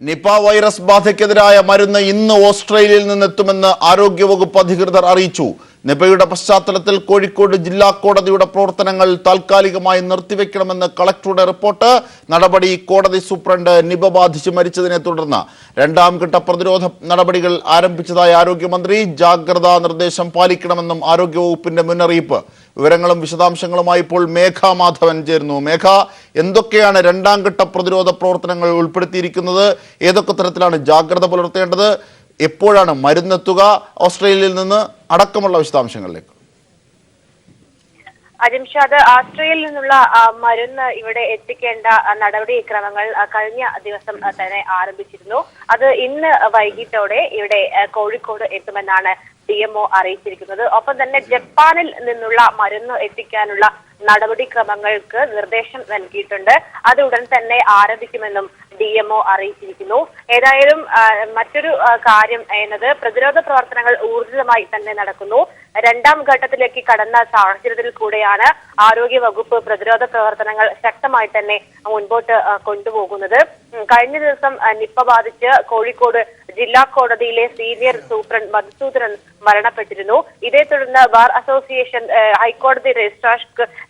Nipah virus ബാധയ്ക്കെതിരായ മരുന്ന് ഇന്ന് ഓസ്ട്രേലിയയിൽ നിന്നെത്തുമെന്ന് ആരോഗ്യവകുപ്പ് അധികൃതർ അറിയിച്ചു. നിപയുടെ പശ്ചാത്തലത്തിൽ കോഴിക്കോട് ജില്ലാ കോടതിയുടെ പ്രവർത്തനങ്ങൾ താൽക്കാലികമായി നിർത്തിവെക്കണമെന്ന് കളക്ടറുടെ റിപ്പോർട്ട്. നടപടി കോടതി സൂപ്രണ്ട് നിപ ബാധിച്ച് മരിച്ചതിനെ തുടർന്ന് രണ്ടാം ഘട്ട പ്രതിരോധ നടപടികൾ ആരംഭിച്ചതായി ആരോഗ്യമന്ത്രി. ജാഗ്രതാ നിർദ്ദേശം പാലിക്കണമെന്നും ആരോഗ്യവകുപ്പിന്റെ മുന്നറിയിപ്പ്. വിവരങ്ങളും വിശദാംശങ്ങളുമായി ഇപ്പോൾ മേഘ മാധവൻ ചേരുന്നു. മേഘ, എന്തൊക്കെയാണ് രണ്ടാം ഘട്ട പ്രതിരോധ പ്രവർത്തനങ്ങൾ ഉൾപ്പെടുത്തിയിരിക്കുന്നത്? ഏതൊക്കെ തരത്തിലാണ് ജാഗ്രത പുലർത്തേണ്ടത്? എപ്പോഴാണ് മരുന്നെത്തുക? ഓസ്ട്രേലിയയിൽ നിന്ന് അടക്കമുള്ള വിശദാംശങ്ങളിലേക്ക്. അജിംഷാദ്, ഓസ്ട്രേലിയയിൽ നിന്നുള്ള മരുന്ന് ഇവിടെ എത്തിക്കേണ്ട നടപടിക്രമങ്ങൾ കഴിഞ്ഞ ദിവസം തന്നെ ആരംഭിച്ചിരുന്നു. അത് ഇന്ന് വൈകിട്ടോടെ ഇവിടെ കോഴിക്കോട് എത്തുമെന്നാണ് DMO അറിയിച്ചിരിക്കുന്നത്. ഒപ്പം തന്നെ ജപ്പാനിൽ നിന്നുള്ള മരുന്ന് എത്തിക്കാനുള്ള നടപടിക്രമങ്ങൾക്ക് നിർദ്ദേശം നൽകിയിട്ടുണ്ട്. അത് ഉടൻ തന്നെ ആരംഭിക്കുമെന്നും DMO അറിയിച്ചിരിക്കുന്നു. ഏതായാലും മറ്റൊരു കാര്യം എന്നത് പ്രതിരോധ പ്രവർത്തനങ്ങൾ ഊർജിതമായി തന്നെ നടക്കുന്നു. രണ്ടാം ഘട്ടത്തിലേക്ക് കടന്ന സാഹചര്യത്തിൽ കൂടെയാണ് ആരോഗ്യ വകുപ്പ് പ്രതിരോധ പ്രവർത്തനങ്ങൾ ശക്തമായി തന്നെ മുൻപോട്ട് കൊണ്ടുപോകുന്നത്. കഴിഞ്ഞ ദിവസം നിപ ബാധിച്ച് കോഴിക്കോട് ജില്ലാ കോടതിയിലെ സീനിയർ സൂപ്രണ്ട് മധുസൂദനൻ മരണപ്പെട്ടിരുന്നു. ഇതേ തുടർന്ന് ബാർ അസോസിയേഷൻ ഹൈക്കോടതി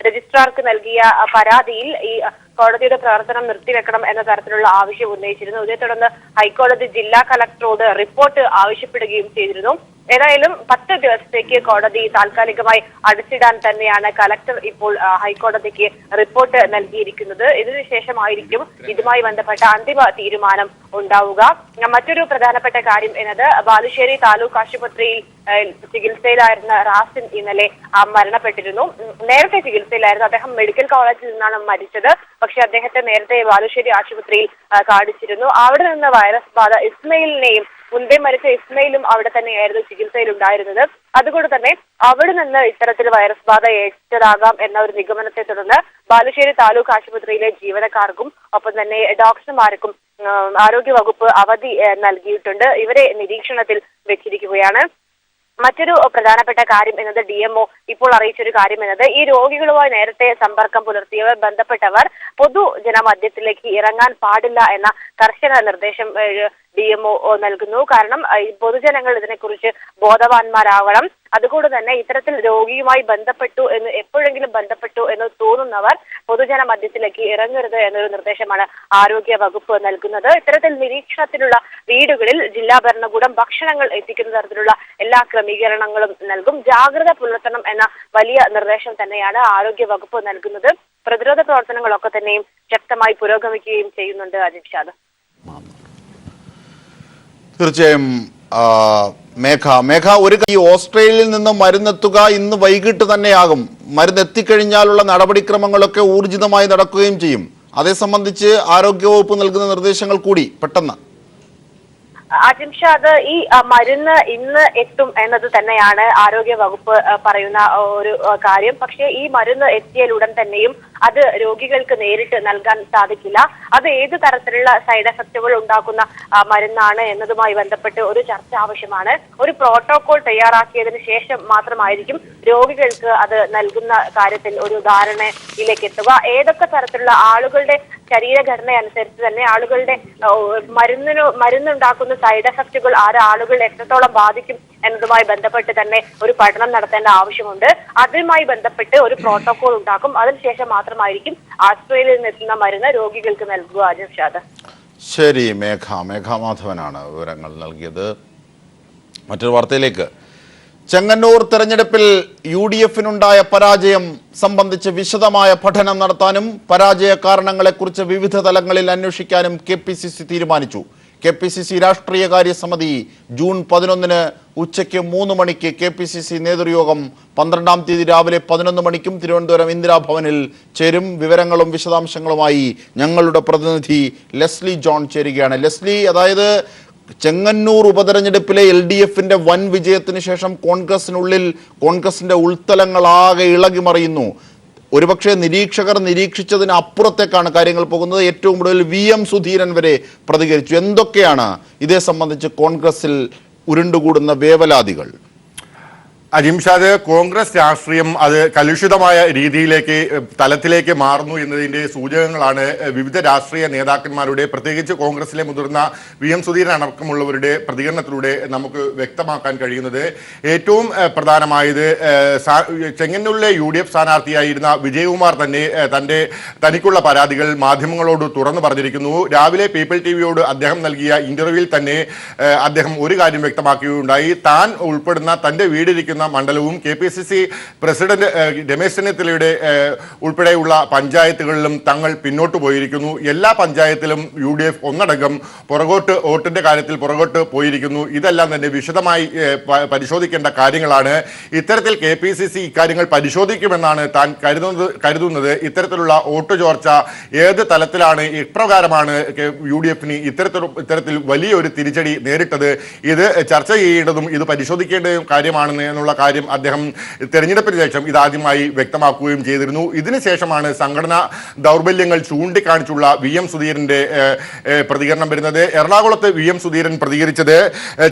രജിസ്ട്രാർക്ക് നൽകിയ പരാതിയിൽ ഈ കോടതിയുടെ പ്രവർത്തനം നിർത്തിവെക്കണം എന്ന തരത്തിലുള്ള ആവശ്യം ഉന്നയിച്ചിരുന്നു. ഇതേ തുടർന്ന് ഹൈക്കോടതി ജില്ലാ കളക്ടറോട് റിപ്പോർട്ട് ആവശ്യപ്പെടുകയും ചെയ്തിരുന്നു. ഏതായാലും 10 ദിവസത്തേക്ക് കോടതി താൽക്കാലികമായി അടച്ചിടാൻ തന്നെയാണ് കളക്ടർ ഇപ്പോൾ ഹൈക്കോടതിക്ക് റിപ്പോർട്ട് നൽകിയിരിക്കുന്നത്. ഇതിനുശേഷമായിരിക്കും ഇതുമായി ബന്ധപ്പെട്ട അന്തിമ തീരുമാനം ഉണ്ടാവുക. മറ്റൊരു പ്രധാനപ്പെട്ട കാര്യം എന്നത് ബാലുശ്ശേരി താലൂക്ക് ആശുപത്രിയിൽ ചികിത്സയിലായിരുന്ന റാസിൻ ഇന്നലെ മരണപ്പെട്ടിരുന്നു. നേരത്തെ ചികിത്സയിലായിരുന്നു. അദ്ദേഹം മെഡിക്കൽ കോളേജിൽ നിന്നാണ് മരിച്ചത്. പക്ഷെ അദ്ദേഹത്തെ നേരത്തെ ബാലുശ്ശേരി ആശുപത്രിയിൽ കാണിച്ചിരുന്നു. അവിടെ നിന്ന് വൈറസ് ബാധ ഇസ്മയിലിനെയും മുൻപേ മരിച്ച ഇസ്മയിലും അവിടെ തന്നെയായിരുന്നു ചികിത്സയിൽ ഉണ്ടായിരുന്നത്. അതുകൊണ്ട് തന്നെ അവിടെ നിന്ന് ഇത്തരത്തിൽ വൈറസ് ബാധ ഏറ്റതാകാം എന്ന ഒരു നിഗമനത്തെ തുടർന്ന് ബാലുശ്ശേരി താലൂക്ക് ആശുപത്രിയിലെ ജീവനക്കാർക്കും ഒപ്പം തന്നെ ഡോക്ടർമാർക്കും ആരോഗ്യവകുപ്പ് അവധി നൽകിയിട്ടുണ്ട്. ഇവരെ നിരീക്ഷണത്തിൽ വെച്ചിരിക്കുകയാണ്. മറ്റൊരു പ്രധാനപ്പെട്ട കാര്യം എന്നത് DMO ഇപ്പോൾ അറിയിച്ചൊരു കാര്യം എന്നത് ഈ രോഗികളുമായി നേരത്തെ സമ്പർക്കം പുലർത്തിയവർ ബന്ധപ്പെട്ടവർ പൊതുജനമധ്യത്തിലേക്ക് ഇറങ്ങാൻ പാടില്ല എന്ന കർശന നിർദ്ദേശം DMO നൽകുന്നു. കാരണം പൊതുജനങ്ങൾ ഇതിനെക്കുറിച്ച് ബോധവാന്മാരാവണം. അതുകൊണ്ട് തന്നെ ഇത്തരത്തിൽ രോഗിയുമായി എപ്പോഴെങ്കിലും ബന്ധപ്പെട്ടു എന്ന് തോന്നുന്നവർ പൊതുജന മധ്യത്തിലേക്ക് ഇറങ്ങരുത് എന്നൊരു നിർദ്ദേശമാണ് ആരോഗ്യ വകുപ്പ് നൽകുന്നത്. ഇത്തരത്തിൽ നിരീക്ഷണത്തിലുള്ള വീടുകളിൽ ജില്ലാ ഭരണകൂടം ഭക്ഷണങ്ങൾ എത്തിക്കുന്ന തരത്തിലുള്ള എല്ലാ ക്രമീകരണങ്ങളും നൽകും. ജാഗ്രത പുലർത്തണം എന്ന വലിയ നിർദ്ദേശം തന്നെയാണ് ആരോഗ്യ വകുപ്പ് നൽകുന്നത്. പ്രതിരോധ പ്രവർത്തനങ്ങളൊക്കെ തന്നെയും ശക്തമായി പുരോഗമിക്കുകയും ചെയ്യുന്നുണ്ട്. അജിംഷാദ്, തീർച്ചയായും മേഘ, ഈ ഓസ്ട്രേലിയയിൽ നിന്ന് മരുന്നെത്തുക ഇന്ന് വൈകിട്ട് തന്നെയാകും. മരുന്നെത്തിക്കഴിഞ്ഞാലുള്ള നടപടിക്രമങ്ങളൊക്കെ ഊർജിതമായി നടക്കുകയും ചെയ്യും. അതേ സംബന്ധിച്ച് ആരോഗ്യവകുപ്പ് നൽകുന്ന നിർദ്ദേശങ്ങൾ കൂടി പെട്ടെന്ന്. അജിംഷാദ്, ഈ മരുന്ന് ഇന്ന് എത്തും എന്നത് തന്നെയാണ് ആരോഗ്യ വകുപ്പ് പറയുന്ന ഒരു കാര്യം. പക്ഷേ ഈ മരുന്ന് എത്തിയാലുടൻ തന്നെയും അത് രോഗികൾക്ക് നേരിട്ട് നൽകാൻ സാധിക്കില്ല. അത് ഏത് തരത്തിലുള്ള സൈഡ് എഫക്റ്റുകൾ ഉണ്ടാക്കുന്ന മരുന്നാണ് എന്നതുമായി ബന്ധപ്പെട്ട് ഒരു ചർച്ച ആവശ്യമാണ്. ഒരു പ്രോട്ടോകോൾ തയ്യാറാക്കിയതിനു ശേഷം മാത്രമായിരിക്കും രോഗികൾക്ക് അത് നൽകുന്ന കാര്യത്തിൽ ഒരു ധാരണയിലേക്ക് എത്തുക. ഏതൊക്കെ തരത്തിലുള്ള ആളുകളുടെ ശരീരഘടന അനുസരിച്ച് തന്നെ ആളുകളുടെ മരുന്നുണ്ടാക്കുന്ന സൈഡ് എഫക്റ്റുകൾ ആളുകൾ എത്രത്തോളം ബാധിക്കും എന്നതുമായി ബന്ധപ്പെട്ട് തന്നെ ഒരു പഠനം നടത്തേണ്ട ആവശ്യമുണ്ട്. അതുമായി ബന്ധപ്പെട്ട് ഒരു പ്രോട്ടോകോൾ ഉണ്ടാക്കും. അതിനുശേഷം മാത്രമായിരിക്കും ഓസ്ട്രേലിയയിൽ നിന്ന് എത്തുന്ന മരുന്ന് രോഗികൾക്ക് നൽകുക. അജിംഷാദ്, ശരി. മേഘ മാധവനാണ് വിവരങ്ങൾ നൽകിയത്. മറ്റൊരു വാർത്തയിലേക്ക്. ചെങ്ങന്നൂർ തെരഞ്ഞെടുപ്പിൽ UDFനുണ്ടായ പരാജയം സംബന്ധിച്ച് വിശദമായ പഠനം നടത്താനും പരാജയ കാരണങ്ങളെക്കുറിച്ച് വിവിധ തലങ്ങളിൽ അന്വേഷിക്കാനും KPCC തീരുമാനിച്ചു. KPCC രാഷ്ട്രീയകാര്യ സമിതി ജൂൺ 11 ഉച്ചയ്ക്ക് 3 മണിക്ക് KPCC നേതൃയോഗം 12-ാം തീയതി രാവിലെ 11 മണിക്കും തിരുവനന്തപുരം ഇന്ദിരാഭവനിൽ ചേരും. വിവരങ്ങളും വിശദാംശങ്ങളുമായി ഞങ്ങളുടെ പ്രതിനിധി ലെസ്ലി ജോൺ ചേരുകയാണ്. ലെസ്ലി, അതായത് ചെങ്ങന്നൂർ ഉപതെരഞ്ഞെടുപ്പിലെ LDFന്റെ വൻ വിജയത്തിന് ശേഷം കോൺഗ്രസിന്റെ ഉൾത്തലങ്ങളാകെ ഇളകിമറിയുന്നു. ഒരുപക്ഷെ നിരീക്ഷകർ നിരീക്ഷിച്ചതിന് അപ്പുറത്തേക്കാണ് കാര്യങ്ങൾ പോകുന്നത്. ഏറ്റവും കൂടുതൽ VM സുധീരൻ വരെ പ്രതികരിച്ചു. എന്തൊക്കെയാണ് ഇതേ സംബന്ധിച്ച് കോൺഗ്രസിൽ ഉരുണ്ടുകൂടുന്ന വേവലാതികൾ? അജിംഷാദ്, കോൺഗ്രസ് രാഷ്ട്രീയം അത് കലുഷിതമായ രീതിയിലേക്ക് തലത്തിലേക്ക് മാറുന്നു എന്നതിന്റെ സൂചകങ്ങളാണ് വിവിധ രാഷ്ട്രീയ നേതാക്കന്മാരുടെ, പ്രത്യേകിച്ച് കോൺഗ്രസിലെ മുതിർന്ന VM സുധീരൻ അടക്കമുള്ളവരുടെ പ്രതികരണത്തിലൂടെ നമുക്ക് വ്യക്തമാക്കാൻ കഴിയുന്നത്. ഏറ്റവും പ്രധാനമായത് ചെങ്ങന്നൂരിലെ UDF സ്ഥാനാർത്ഥിയായിരുന്ന വിജയകുമാർ തന്നെ തനിക്കുള്ള പരാതികൾ മാധ്യമങ്ങളോട് തുറന്നു പറഞ്ഞിരിക്കുന്നു. രാവിലെ പീപ്പിൾ TVയോട് അദ്ദേഹം നൽകിയ ഇന്റർവ്യൂവിൽ തന്നെ അദ്ദേഹം ഒരു കാര്യം വ്യക്തമാക്കുകയുണ്ടായി. താൻ ഉൾപ്പെടുന്ന തന്റെ വീടിരിക്കുന്ന മണ്ഡലവും KPCC പ്രസിഡന്റ് രമേശ് ചെന്നിത്തലയുടെ ഉൾപ്പെടെയുള്ള പഞ്ചായത്തുകളിലും തങ്ങൾ പിന്നോട്ട് പോയിരിക്കുന്നു. എല്ലാ പഞ്ചായത്തിലും UDF ഒന്നടങ്കം വോട്ടിന്റെ കാര്യത്തിൽ പുറകോട്ട് പോയിരിക്കുന്നു. ഇതെല്ലാം തന്നെ വിശദമായി പരിശോധിക്കേണ്ട കാര്യങ്ങളാണ്. ഇത്തരത്തിൽ KPCC ഇക്കാര്യങ്ങൾ പരിശോധിക്കുമെന്നാണ് താൻ കരുതുന്നത്. ഇത്തരത്തിലുള്ള വോട്ട് ചോർച്ച ഏത് തലത്തിലാണ്, ഇപ്രകാരമാണ് UDFന് ഇത്തരത്തിൽ വലിയൊരു തിരിച്ചടി നേരിട്ടത്, ഇത് ചർച്ച ചെയ്യേണ്ടതും ഇത് പരിശോധിക്കേണ്ടതും കാര്യമാണെന്ന് എന്നുള്ള കാര്യം അദ്ദേഹം തെരഞ്ഞെടുപ്പിന് ശേഷം ഇതാദ്യമായി വ്യക്തമാക്കുകയും ചെയ്തിരുന്നു. ഇതിനുശേഷമാണ് സംഘടനാ ദൗർബല്യങ്ങൾ ചൂണ്ടിക്കാണിച്ചുള്ള VM സുധീരന്റെ പ്രതികരണം വരുന്നത്. എറണാകുളത്ത് VM സുധീരൻ പ്രതികരിച്ചത്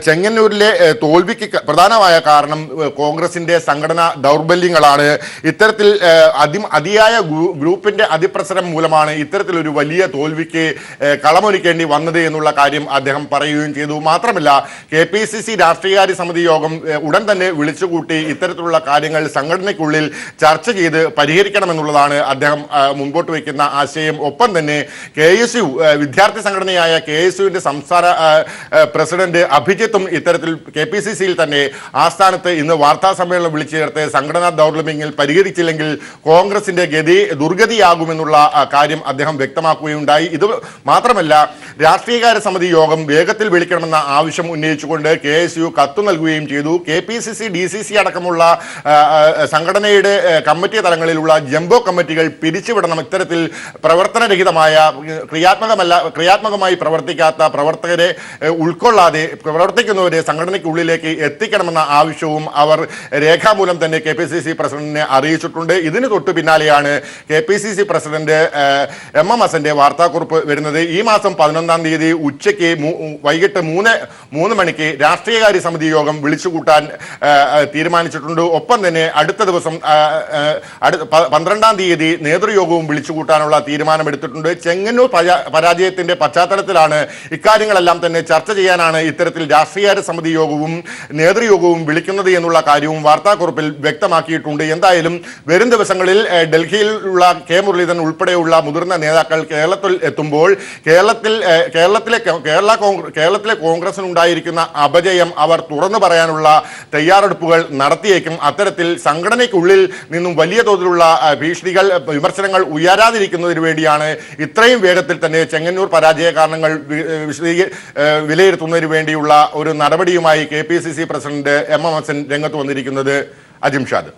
ചെങ്ങന്നൂരിലെ തോൽവിക്ക് പ്രധാനമായ കാരണം കോൺഗ്രസിന്റെ സംഘടനാ ദൗർബല്യങ്ങളാണ്. ഇത്തരത്തിൽ അതിയായ ഗ്രൂപ്പിന്റെ അതിപ്രസരം മൂലമാണ് ഇത്തരത്തിലൊരു വലിയ തോൽവിക്ക് കളമൊരുക്കേണ്ടി വന്നത് എന്നുള്ള കാര്യം അദ്ദേഹം പറയുകയും ചെയ്തു. മാത്രമല്ല KPCC രാഷ്ട്രീയകാര്യ സമിതി യോഗം ഉടൻ തന്നെ വിളിച്ചുകൂട്ടി ഇത്തരത്തിലുള്ള കാര്യങ്ങൾ സംഘടനയ്ക്കുള്ളിൽ ചർച്ച ചെയ്ത് പരിഹരിക്കണമെന്നുള്ളതാണ് അദ്ദേഹം മുൻപോട്ട് വയ്ക്കുന്ന ആശയം. ഒപ്പം തന്നെ KSU വിദ്യാർത്ഥി സംഘടനയായ KSUവിന്റെ സംസ്ഥാന പ്രസിഡന്റ് അഭിജിത്തും ഇത്തരത്തിൽ KPCCയിൽ തന്നെ ആസ്ഥാനത്ത് ഇന്ന് വാർത്താ സമ്മേളനം വിളിച്ചു ചേർത്ത് സംഘടനാ ദൗർബല്യങ്ങൾ പരിഹരിച്ചില്ലെങ്കിൽ കോൺഗ്രസിന്റെ ദുർഗതിയാകുമെന്നുള്ള കാര്യം അദ്ദേഹം വ്യക്തമാക്കുകയുണ്ടായി. ഇത് മാത്രമല്ല, രാഷ്ട്രീയകാര്യ സമിതി യോഗം വേഗത്തിൽ വിളിക്കണമെന്ന ആവശ്യം ഉന്നയിച്ചുകൊണ്ട് KSU കത്തു നൽകുകയും ചെയ്തു. KPCC DCC അടക്കമുള്ള സംഘടനയുടെ കമ്മിറ്റി തലങ്ങളിലുള്ള ജംബോ കമ്മിറ്റികൾ പിരിച്ചുവിടണം. ഇത്തരത്തിൽ പ്രവർത്തനരഹിതമായ ക്രിയാത്മകമായി പ്രവർത്തിക്കാത്ത പ്രവർത്തകരെ ഉൾക്കൊള്ളാതെ പ്രവർത്തിക്കുന്നവരെ സംഘടനയ്ക്കുള്ളിലേക്ക് എത്തിക്കണമെന്ന ആവശ്യവും അവർ രേഖാമൂലം തന്നെ KPCC പ്രസിഡന്റിനെ അറിയിച്ചിട്ടുണ്ട്. ഇതിന് തൊട്ടു പിന്നാലെയാണ് KPCC പ്രസിഡന്റ് MM ഹസന്റെ വാർത്താക്കുറിപ്പ് വരുന്നത്. ഈ മാസം 11-ാം തീയതി ഉച്ചയ്ക്ക് വൈകിട്ട് 3 മണിക്ക് രാഷ്ട്രീയകാര്യ സമിതി യോഗം വിളിച്ചുകൂട്ടാൻ തീരുമാനിച്ചിട്ടുണ്ട്. ഒപ്പം തന്നെ അടുത്ത ദിവസം 12-ാം തീയതി നേതൃയോഗവും വിളിച്ചുകൂട്ടാനുള്ള തീരുമാനമെടുത്തിട്ടുണ്ട്. ചെങ്ങന്നൂർ പരാജയത്തിന്റെ പശ്ചാത്തലത്തിലാണ് ഇക്കാര്യങ്ങളെല്ലാം തന്നെ ചർച്ച ചെയ്യാനാണ് ഇത്തരത്തിൽ രാഷ്ട്രീയകാര്യ സമിതി യോഗവും നേതൃയോഗവും വിളിക്കുന്നത് എന്നുള്ള കാര്യവും വാർത്താക്കുറിപ്പിൽ വ്യക്തമാക്കിയിട്ടുണ്ട്. എന്തായാലും വരും ദിവസങ്ങളിൽ ഡൽഹിയിലുള്ള മുരളീധരൻ ഉൾപ്പെടെയുള്ള മുതിർന്ന നേതാക്കൾ കേരളത്തിൽ എത്തുമ്പോൾ കേരളത്തിലെ കോൺഗ്രസിനുണ്ടായിരിക്കുന്ന അപജയം അവർ തുറന്നു പറയാനുള്ള തയ്യാറെടുപ്പുകൾ നടത്തിയേക്കും. അത്തരത്തിൽ സംഘടനയ്ക്കുള്ളിൽ നിന്നും വലിയ തോതിലുള്ള ഭീഷണികൾ, വിമർശനങ്ങൾ ഉയരാതിരിക്കുന്നതിന് വേണ്ടിയാണ് ഇത്രയും വേഗത്തിൽ തന്നെ ചെങ്ങന്നൂർ പരാജയ കാരണങ്ങൾ വിലയിരുത്തുന്നതിന് വേണ്ടിയുള്ള ഒരു നടപടിയുമായി KPCC പ്രസിഡന്റ് MM ഹസൻ രംഗത്ത് വന്നിരിക്കുന്നത്. അജിംഷാദ്,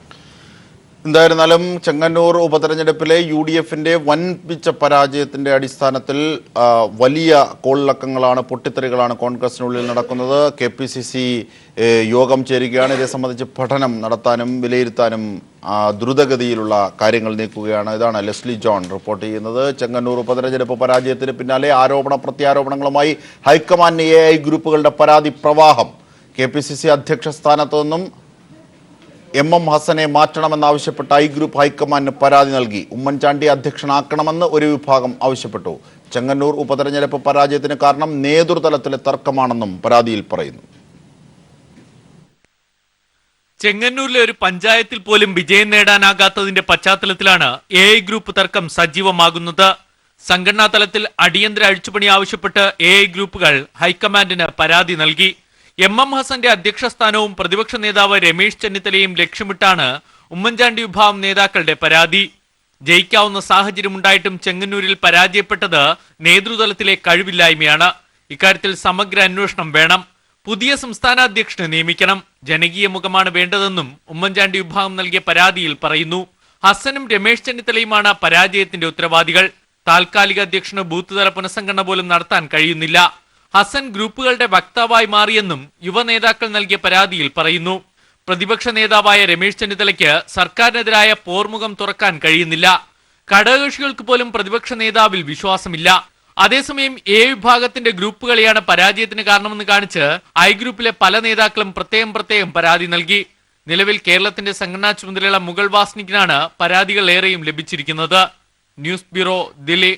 എന്തായിരുന്നാലും ചെങ്ങന്നൂർ ഉപതെരഞ്ഞെടുപ്പിലെ UDFന്റെ വൻപിച്ച പരാജയത്തിന്റെ അടിസ്ഥാനത്തിൽ വലിയ കോളിളക്കങ്ങളാണ്, പൊട്ടിത്തെറികളാണ് കോൺഗ്രസിനുള്ളിൽ നടക്കുന്നത്. KPCC യോഗം ചേരുകയാണ്. ഇതേ സംബന്ധിച്ച് പഠനം നടത്താനും വിലയിരുത്താനും ദ്രുതഗതിയിലുള്ള കാര്യങ്ങൾ നീക്കുകയാണ്. ഇതാണ് ലെസ്ലി ജോൺ റിപ്പോർട്ട് ചെയ്യുന്നത്. ചെങ്ങന്നൂർ ഉപതെരഞ്ഞെടുപ്പ് പരാജയത്തിന് പിന്നാലെ ആരോപണ പ്രത്യാരോപണങ്ങളുമായി ഹൈക്കമാൻഡ് AI ഗ്രൂപ്പുകളുടെ പരാതി പ്രവാഹം. KPCC അധ്യക്ഷ സ്ഥാനത്തു നിന്നും MM ഹസനെ മാറ്റണമെന്നാവശ്യപ്പെട്ട I ഗ്രൂപ്പ് ഹൈക്കമാൻഡിന് പരാതി നൽകി. ഉമ്മൻചാണ്ടി അധ്യക്ഷനാക്കണമെന്ന് ഒരു വിഭാഗം ആവശ്യപ്പെട്ടു. ചെങ്ങന്നൂർ ഉപതെരഞ്ഞെടുപ്പ് പരാജയത്തിന് കാരണം നേതൃതലത്തിലെ തർക്കമാണെന്നും പരാതിയിൽ പറയുന്നു. ചെങ്ങന്നൂരിലെ ഒരു പഞ്ചായത്തിൽ പോലും വിജയം നേടാനാകാത്തതിന്റെ പശ്ചാത്തലത്തിലാണ് AI ഗ്രൂപ്പ് തർക്കം സജീവമാകുന്നത്. സംഘടനാ തലത്തിൽ അടിയന്തര അഴിച്ചുപണി ആവശ്യപ്പെട്ട് AI ഗ്രൂപ്പുകൾ ഹൈക്കമാൻഡിന് പരാതി നൽകി. MM ഹസന്റെ അധ്യക്ഷ സ്ഥാനവും പ്രതിപക്ഷ നേതാവ് രമേശ് ചെന്നിത്തലയും ലക്ഷ്യമിട്ടാണ് ഉമ്മൻചാണ്ടി വിഭാഗം നേതാക്കളുടെ പരാതി. ജയിക്കാവുന്ന സാഹചര്യമുണ്ടായിട്ടും ചെങ്ങന്നൂരിൽ പരാജയപ്പെട്ടത് നേതൃതലത്തിലെ കഴിവില്ലായ്മയാണ്. ഇക്കാര്യത്തിൽ സമഗ്ര അന്വേഷണം വേണം. പുതിയ സംസ്ഥാന അധ്യക്ഷനെ നിയമിക്കണം. ജനകീയ മുഖമാണ് വേണ്ടതെന്നും ഉമ്മൻചാണ്ടി വിഭാഗം നൽകിയ പരാതിയിൽ പറയുന്നു. ഹസനും രമേശ് ചെന്നിത്തലയുമാണ് പരാജയത്തിന്റെ ഉത്തരവാദികൾ. താൽക്കാലിക അധ്യക്ഷന് ബൂത്ത് തല പുനഃസംഘടന പോലും നടത്താൻ കഴിയുന്നില്ല. ഹസൻ ഗ്രൂപ്പുകളുടെ വക്താവായി മാറിയെന്നും യുവ നേതാക്കൾ നൽകിയ പരാതിയിൽ പറയുന്നു. പ്രതിപക്ഷ നേതാവായ രമേശ് ചെന്നിത്തലയ്ക്ക് സർക്കാരിനെതിരായ പോർമുഖം തുറക്കാൻ കഴിയുന്നില്ല. ഘടകകക്ഷികൾക്ക് പോലും പ്രതിപക്ഷ നേതാവിൽ വിശ്വാസമില്ല. അതേസമയം വിഭാഗത്തിന്റെ ഗ്രൂപ്പുകളെയാണ് പരാജയത്തിന് കാരണമെന്ന് കാണിച്ച് I ഗ്രൂപ്പിലെ പല നേതാക്കളും പ്രത്യേകം പരാതി നൽകി. നിലവിൽ കേരളത്തിന്റെ സംഘടനാ ചുമതലയുള്ള മുഗൾ വാസ്നിക്കിനാണ് പരാതികൾ ഏറെയും ലഭിച്ചിരിക്കുന്നത്. News bureau, Delhi.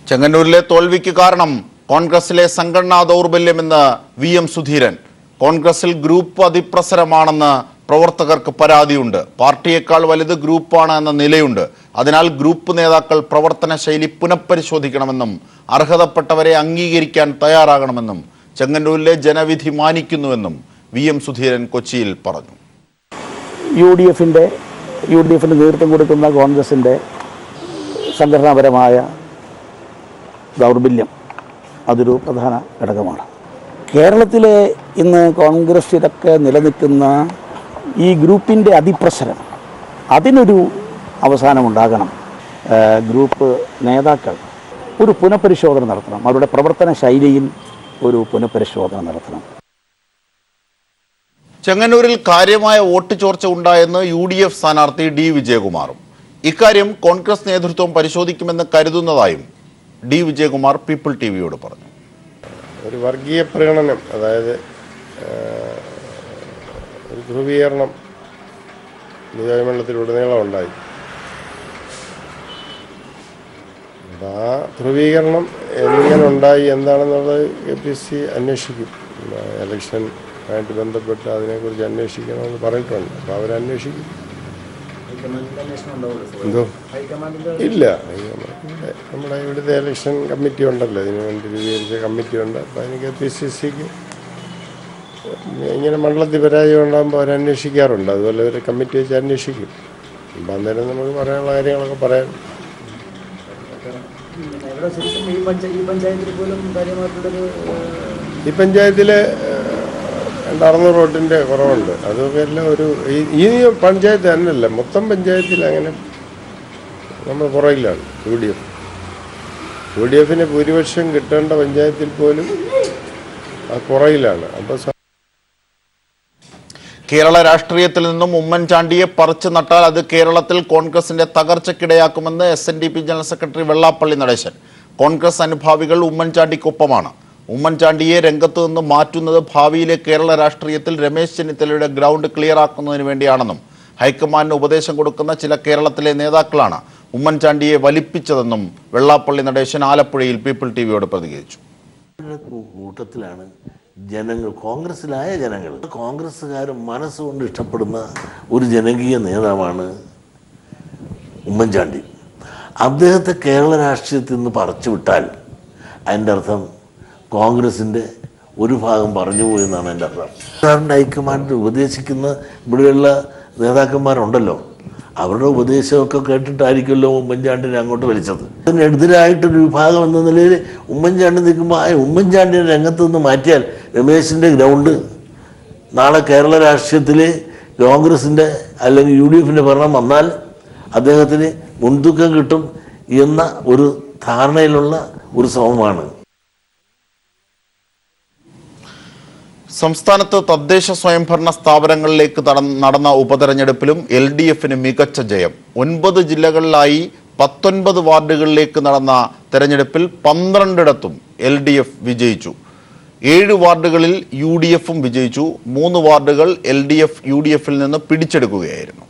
ചെങ്ങന്നൂരിലെ തോൽവിക്ക് കാരണം കോൺഗ്രസിലെ സംഘടനാ ദൗർബല്യമെന്ന് VM സുധീരൻ. കോൺഗ്രസിൽ ഗ്രൂപ്പ് അതിപ്രസരമാണെന്ന് പ്രവർത്തകർക്ക് പരാതിയുണ്ട്. പാർട്ടിയേക്കാൾ വലുത് ഗ്രൂപ്പാണ് എന്ന നിലയുണ്ട്. അതിനാൽ ഗ്രൂപ്പ് നേതാക്കൾ പ്രവർത്തന ശൈലി പുനഃപരിശോധിക്കണമെന്നും അർഹതപ്പെട്ടവരെ അംഗീകരിക്കാൻ തയ്യാറാകണമെന്നും ചെങ്ങന്നൂരിലെ ജനവിധി മാനിക്കുന്നുവെന്നും VM സുധീരൻ കൊച്ചിയിൽ പറഞ്ഞു. യു ഡി എഫിന് നേതൃത്വം കൊടുക്കുന്ന കോൺഗ്രസിൻ്റെ സംഘടനാപരമായ ദൗർബല്യം അതൊരു പ്രധാന ഘടകമാണ്. കേരളത്തിലെ ഇന്ന് കോൺഗ്രസിലൊക്കെ നിലനിൽക്കുന്ന ഈ ഗ്രൂപ്പിൻ്റെ അതിപ്രസരം, അതിനൊരു അവസാനമുണ്ടാകണം. ഗ്രൂപ്പ് നേതാക്കൾ ഒരു പുനഃപരിശോധന നടത്തണം. അവരുടെ പ്രവർത്തന ശൈലിയിൽ ഒരു പുനഃപരിശോധന നടത്തണം. ചെങ്ങന്നൂരിൽ കാര്യമായ വോട്ട് ചോർച്ച ഉണ്ടായെന്ന് UDF സ്ഥാനാർത്ഥി D വിജയകുമാറും. ഇക്കാര്യം കോൺഗ്രസ് നേതൃത്വം പരിശോധിക്കുമെന്ന് കരുതുന്നതായും D വിജയകുമാർ പീപ്പിൾ TVയോട് പറഞ്ഞു. ഒരു വർഗീയ പ്രകടനം, അതായത് ഒരു ധ്രുവീകരണം നിയോജകമണ്ഡലത്തിലുടനീളം ഉണ്ടായി. ആ ധ്രുവീകരണം എങ്ങനെ ഉണ്ടായി എന്താണെന്നുള്ളത് KPC അന്വേഷിക്കും. ഇലക്ഷനുമായിട്ട് ബന്ധപ്പെട്ട് അതിനെക്കുറിച്ച് അന്വേഷിക്കണമെന്ന് പറഞ്ഞിട്ടുണ്ട്. അപ്പോൾ അവരന്വേഷിക്കും. എന്തോ ഇല്ല, നമ്മുടെ ഇവിടുത്തെ ഇലക്ഷൻ കമ്മിറ്റി ഉണ്ടല്ലോ, ഇതിനു വേണ്ടി രൂപീകരിച്ച കമ്മിറ്റി ഉണ്ട്. അപ്പോൾ അതിന് KPCCക്ക് ഇങ്ങനെ മണ്ഡലത്തിൽ പരാജയം ഉണ്ടാകുമ്പോൾ അവരന്വേഷിക്കാറുണ്ട്. അതുപോലെ ഒരു കമ്മിറ്റി വെച്ച് അന്വേഷിക്കും. അപ്പം അന്നേരം നമുക്ക് പറയാനുള്ള കാര്യങ്ങളൊക്കെ പറയാം. ഈ പഞ്ചായത്തിൽ 600 വോട്ടിൻ്റെ കുറവുണ്ട്. അതൊക്കെ എല്ലാം ഈ പഞ്ചായത്ത് തന്നെയല്ല, മൊത്തം പഞ്ചായത്തിൽ അങ്ങനെ നമ്മൾ പുറകിലാണ്. UDF ഭൂരിപക്ഷം കിട്ടേണ്ട പഞ്ചായത്തിൽ പോലും പുറകിലാണ്. അപ്പോൾ കേരള രാഷ്ട്രീയത്തിൽ നിന്നും ഉമ്മൻചാണ്ടിയെ പറിച്ചു നട്ടാൽ അത് കേരളത്തിൽ കോൺഗ്രസിന്റെ തകർച്ചയ്ക്കിടയാക്കുമെന്ന് SNDP general secretary Vellappally Natesan. Congress അനുഭാവികൾ ഉമ്മൻചാണ്ടിക്കൊപ്പമാണ്. ഉമ്മൻചാണ്ടിയെ രംഗത്ത് നിന്ന് മാറ്റുന്നത് ഭാവിയിലെ കേരള രാഷ്ട്രീയത്തിൽ രമേശ് ചെന്നിത്തലയുടെ ഗ്രൗണ്ട് ക്ലിയർ ആക്കുന്നതിന് വേണ്ടിയാണെന്നും ഹൈക്കമാൻഡിന് ഉപദേശം കൊടുക്കുന്ന ചില കേരളത്തിലെ നേതാക്കളാണ് ഉമ്മൻചാണ്ടിയെ വലിപ്പിച്ചതെന്നും വെള്ളാപ്പള്ളി നടേശൻ ആലപ്പുഴയിൽ പീപ്പിൾ TVയോട് പ്രതികരിച്ചു. കൂട്ടത്തിലാണ് ജനങ്ങൾ, കോൺഗ്രസിലായ ജനങ്ങൾ, കോൺഗ്രസ്സുകാർ മനസ്സുകൊണ്ട് ഇഷ്ടപ്പെടുന്ന ഒരു ജനകീയ നേതാവാണ് ഉമ്മൻചാണ്ടി. അദ്ദേഹത്തെ കേരള രാഷ്ട്രീയത്തിൽ നിന്ന് പറിച്ചു വിട്ടാൽ അതിൻ്റെ അർത്ഥം കോൺഗ്രസിൻ്റെ ഒരു ഭാഗം പറഞ്ഞു പോയെന്നാണ് എൻ്റെ അർത്ഥം. സാറിൻ്റെ ഹൈക്കമാൻഡ് ഉപദേശിക്കുന്ന ഇവിടെയുള്ള നേതാക്കന്മാരുണ്ടല്ലോ, അവരുടെ ഉപദേശമൊക്കെ കേട്ടിട്ടായിരിക്കുമല്ലോ ഉമ്മൻചാണ്ടിനെ അങ്ങോട്ട് വലിച്ചത്. അതിനെതിരായിട്ടൊരു വിഭാഗം എന്ന നിലയിൽ ഉമ്മൻചാണ്ടി നിൽക്കുമ്പോൾ ആ ഉമ്മൻചാണ്ടിനെ രംഗത്ത് നിന്ന് മാറ്റിയാൽ രമേശിൻ്റെ ഗ്രൗണ്ട് നാളെ കേരള രാഷ്ട്രീയത്തിൽ കോൺഗ്രസിൻ്റെ അല്ലെങ്കിൽ UDF ഭരണം വന്നാൽ അദ്ദേഹത്തിന് മുൻതൂക്കം കിട്ടും എന്ന ഒരു ധാരണയിലുള്ള ഒരു ശ്രമമാണ്. സംസ്ഥാനത്ത് തദ്ദേശ സ്വയംഭരണ സ്ഥാപനങ്ങളിലേക്ക് നടന്ന ഉപതെരഞ്ഞെടുപ്പിലും LDFന് മികച്ച ജയം. 9 ജില്ലകളിലായി 19 വാർഡുകളിലേക്ക് നടന്ന തെരഞ്ഞെടുപ്പിൽ 12ഇടത്തും LDF വിജയിച്ചു. 7 വാർഡുകളിൽ UDFും വിജയിച്ചു. 3 വാർഡുകൾ LDF UDFിൽ നിന്ന് പിടിച്ചെടുക്കുകയായിരുന്നു.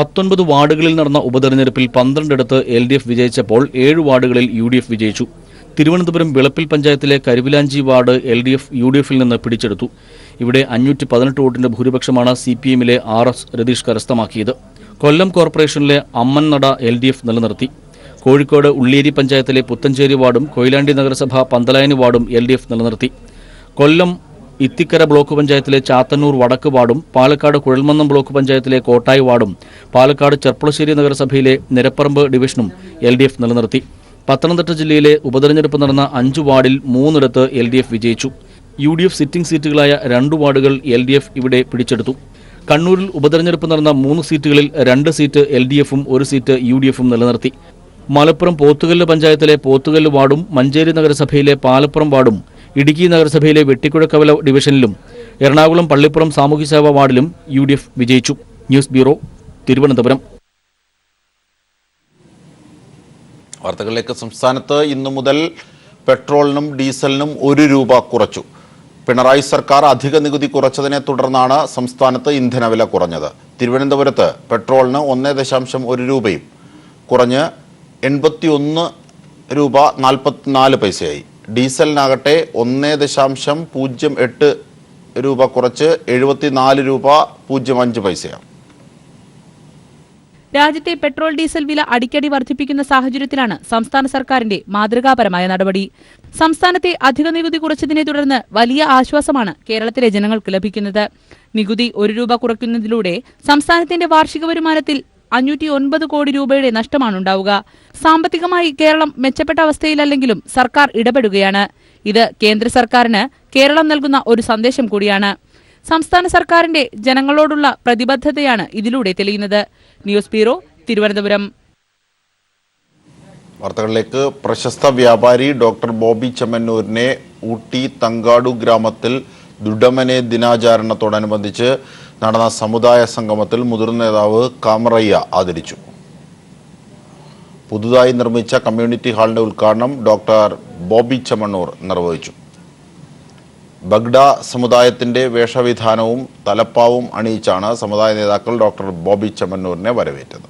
19 വാർഡുകളിൽ നടന്ന ഉപതെരഞ്ഞെടുപ്പിൽ 12ഇടത്ത് LDF വിജയിച്ചപ്പോൾ 7 വാർഡുകളിൽ UDF വിജയിച്ചു. തിരുവനന്തപുരം വിളപ്പിൽ പഞ്ചായത്തിലെ കരുവിലാഞ്ചി വാർഡ് LDF UDFിൽ നിന്ന് പിടിച്ചെടുത്തു. ഇവിടെ 518 വോട്ടിന്റെ ഭൂരിപക്ഷമാണ് CPMലെ RS രതീഷ് കരസ്ഥമാക്കിയത്. കൊല്ലം കോർപ്പറേഷനിലെ അമ്മൻനട LDF നിലനിർത്തി. കോഴിക്കോട് ഉള്ളിയേരി പഞ്ചായത്തിലെ പുത്തഞ്ചേരി വാർഡും കൊയിലാണ്ടി നഗരസഭ പന്തലായനി വാർഡും LDF നിലനിർത്തി. കൊല്ലം ഇത്തിക്കര ബ്ലോക്ക് പഞ്ചായത്തിലെ ചാത്തന്നൂർ വടക്ക് വാർഡും പാലക്കാട് കുഴൽമന്നം ബ്ലോക്ക് പഞ്ചായത്തിലെ കോട്ടായി വാർഡും പാലക്കാട് ചെർപ്പുളശ്ശേരി നഗരസഭയിലെ നിരപ്പറമ്പ് ഡിവിഷനും LDF നിലനിർത്തി. പത്തനംതിട്ട ജില്ലയിലെ ഉപതെരഞ്ഞെടുപ്പ് നടന്ന 5 വാർഡിൽ 3ഇടത്ത് LDF വിജയിച്ചു. UDF സിറ്റിംഗ് സീറ്റുകളായ 2 വാർഡുകൾ LDF ഇവിടെ പിടിച്ചെടുത്തു. കണ്ണൂരിൽ ഉപതെരഞ്ഞെടുപ്പ് നടന്ന 3 സീറ്റുകളിൽ 2 സീറ്റ് LDFും 1 സീറ്റ് UDFും നിലനിർത്തി. മലപ്പുറം പോത്തുകല്ല് പഞ്ചായത്തിലെ പോത്തുകല്ല് വാർഡും മഞ്ചേരി നഗരസഭയിലെ പാലപ്പുറം വാർഡും ഇടുക്കി നഗരസഭയിലെ വെട്ടിക്കുഴക്കവല ഡിവിഷനിലും എറണാകുളം പള്ളിപ്പുറം സാമൂഹ്യസേവാ വാർഡിലും UDF വിജയിച്ചു. News bureau, Thiruvananthapuram. വാർത്തകളിലേക്ക്. സംസ്ഥാനത്ത് ഇന്നു മുതൽ പെട്രോളിനും ഡീസലിനും 1 രൂപ കുറച്ചു. പിണറായി സർക്കാർ അധിക നികുതി കുറച്ചതിനെ തുടർന്നാണ് സംസ്ഥാനത്ത് ഇന്ധനവില കുറഞ്ഞത്. തിരുവനന്തപുരത്ത് പെട്രോളിന് 1.1 രൂപയും കുറഞ്ഞ് 81 രൂപ 44 പൈസയായി. ഡീസലിനാകട്ടെ 1.08 രൂപ കുറച്ച് 74 രൂപ 05 പൈസയാണ്. രാജ്യത്തെ പെട്രോൾ ഡീസൽ വില അടിക്കടി വർദ്ധിപ്പിക്കുന്ന സാഹചര്യത്തിലാണ് സംസ്ഥാന സർക്കാരിന്റെ മാതൃകാപരമായ നടപടി. സംസ്ഥാനത്തെ അധിക നികുതി കുറച്ചതിനെ തുടർന്ന് വലിയ ആശ്വാസമാണ് കേരളത്തിലെ ജനങ്ങൾക്ക് ലഭിക്കുന്നത്. നികുതി 1 രൂപ കുറയ്ക്കുന്നതിലൂടെ സംസ്ഥാനത്തിന്റെ വാർഷിക വരുമാനത്തിൽ 509 കോടി രൂപയുടെ നഷ്ടമാണുണ്ടാവുക. സാമ്പത്തികമായി കേരളം മെച്ചപ്പെട്ട അവസ്ഥയിലല്ലെങ്കിലും സർക്കാർ ഇടപെടുകയാണ്. ഇത് കേന്ദ്ര സർക്കാരിന് കേരളം നൽകുന്ന ഒരു സന്ദേശം കൂടിയാണ്. സംസ്ഥാന സർക്കാരിന്റെ ജനങ്ങളോടുള്ള പ്രതിബദ്ധതയാണ് ഇതിലൂടെ തെളിയുന്നത്. News bureau, Thiruvananthapuram. വാർത്തകളിലേക്ക്. പ്രശസ്ത വ്യാപാരി ഡോക്ടർ ബോബി ചെമ്മന്നൂരിനെ ഊട്ടി തങ്കാടു ഗ്രാമത്തിൽ ദുഡമനെ ദിനാചരണത്തോടനുബന്ധിച്ച് നടന്ന സമുദായ സംഗമത്തിൽ മുതിർന്ന നേതാവ് കാമറയ്യ ആദരിച്ചു. പുതുതായി നിർമ്മിച്ച കമ്മ്യൂണിറ്റി ഹാളിന്റെ ഉദ്ഘാടനം ഡോക്ടർ ബോബി ചെമ്മന്നൂർ നിർവഹിച്ചു. ബഗ്ഡ സമുദായത്തിന്റെ വേഷവിധാനവും തലപ്പാവും അണിയിച്ചാണ് സമുദായ നേതാക്കൾ ഡോക്ടർ ബോബി ചെമ്മന്നൂരിനെ വരവേറ്റത്.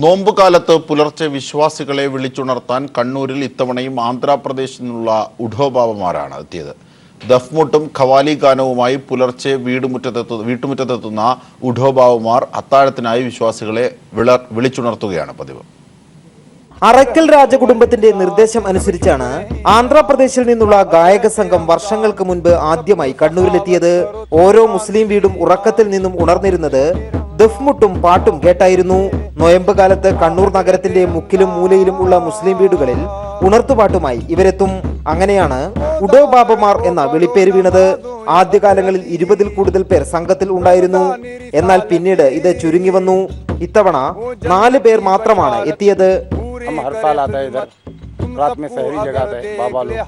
നോമ്പുകാലത്ത് പുലർച്ചെ വിശ്വാസികളെ വിളിച്ചുണർത്താൻ കണ്ണൂരിൽ ഇത്തവണയും ആന്ധ്രാപ്രദേശിൽ നിന്നുള്ള ഉഢോബാബമാരാണ് എത്തിയത്. ദഫ്മുട്ടും ഖവാലി ഗാനവുമായി പുലർച്ചെ വീട്ടുമുറ്റത്തെത്തുന്ന ഉഢോബാബമാർ അത്താഴത്തിനായി വിശ്വാസികളെ വിളിച്ചുണർത്തുകയാണ് പതിവ്. അറക്കൽ രാജകുടുംബത്തിന്റെ നിർദ്ദേശം അനുസരിച്ചാണ് ആന്ധ്രാപ്രദേശിൽ നിന്നുള്ള ഗായക സംഘം വർഷങ്ങൾക്ക് മുൻപ് ആദ്യമായി കണ്ണൂരിലെത്തിയത്. ഓരോ മുസ്ലിം വീടും ഉറക്കത്തിൽ നിന്നും ഉണർന്നിരുന്നത് ദഫ്മുട്ടും പാട്ടും കേട്ടായിരുന്നു. നോയമ്പ് കാലത്ത് കണ്ണൂർ നഗരത്തിന്റെ മുക്കിലും മൂലയിലും ഉള്ള മുസ്ലിം വീടുകളിൽ ഉണർത്തുപാട്ടുമായി ഇവരെത്തും. അങ്ങനെയാണ് ഉഡോബാബമാർ എന്ന വിളിപ്പേര് വീണത്. ആദ്യകാലങ്ങളിൽ 20-ൽ കൂടുതൽ പേർ സംഘത്തിൽ ഉണ്ടായിരുന്നു. എന്നാൽ പിന്നീട് ഇത് ചുരുങ്ങി വന്നു. ഇത്തവണ 4 പേർ മാത്രമാണ് എത്തിയത്. हम हर साल आता है इधर, रात में शहरी जगाते हैं बाबा लोग,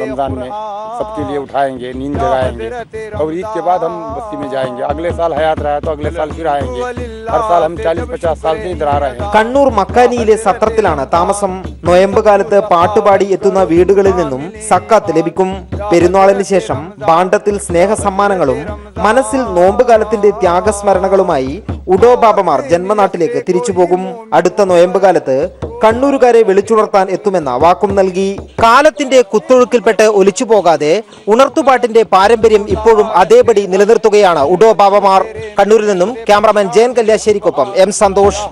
रमजान में सबके लिए उठाएंगे, नींद जगाएंगे और ईद के बाद हम बस्ती में जाएंगे. अगले साल हयात रहा तो अगले साल फिर आएंगे. हर साल हम 40-50 साल से इधर आ रहे हैं. കണ്ണൂർ മക്കാനിയിലെ സത്രത്തിലാണ് താമസം. നോയമ്പ് കാലത്ത് പാട്ടുപാടി എത്തുന്ന വീടുകളിൽ നിന്നും സക്കാത്ത് ലഭിക്കും. പെരുന്നാളിന് ശേഷം ഭാണ്ഡത്തിൽ സ്നേഹ സമ്മാനങ്ങളും മനസ്സിൽ നോമ്പ് കാലത്തിന്റെ ത്യാഗസ്മരണകളുമായി ഉഡോബാബമാർ ജന്മനാട്ടിലേക്ക് തിരിച്ചുപോകും. അടുത്ത നോയമ്പ് കാലത്ത് കണ്ണൂരുകാരെ വിളിച്ചുണർത്താൻ എത്തുമെന്ന വാക്കും നൽകി. കാലത്തിന്റെ കുത്തൊഴുക്കിൽപ്പെട്ട് ഒലിച്ചു പോകാതെ ഉണർത്തുപാട്ടിന്റെ പാരമ്പര്യം ഇപ്പോഴും അതേപടി നിലനിർത്തുകയാണ് ഉഡോബാബമാർ. കണ്ണൂരിൽ നിന്നും ക്യാമറാമാൻ ജയൻ കല്യാശ്ശേരിക്കൊപ്പം എം സന്തോഷ്.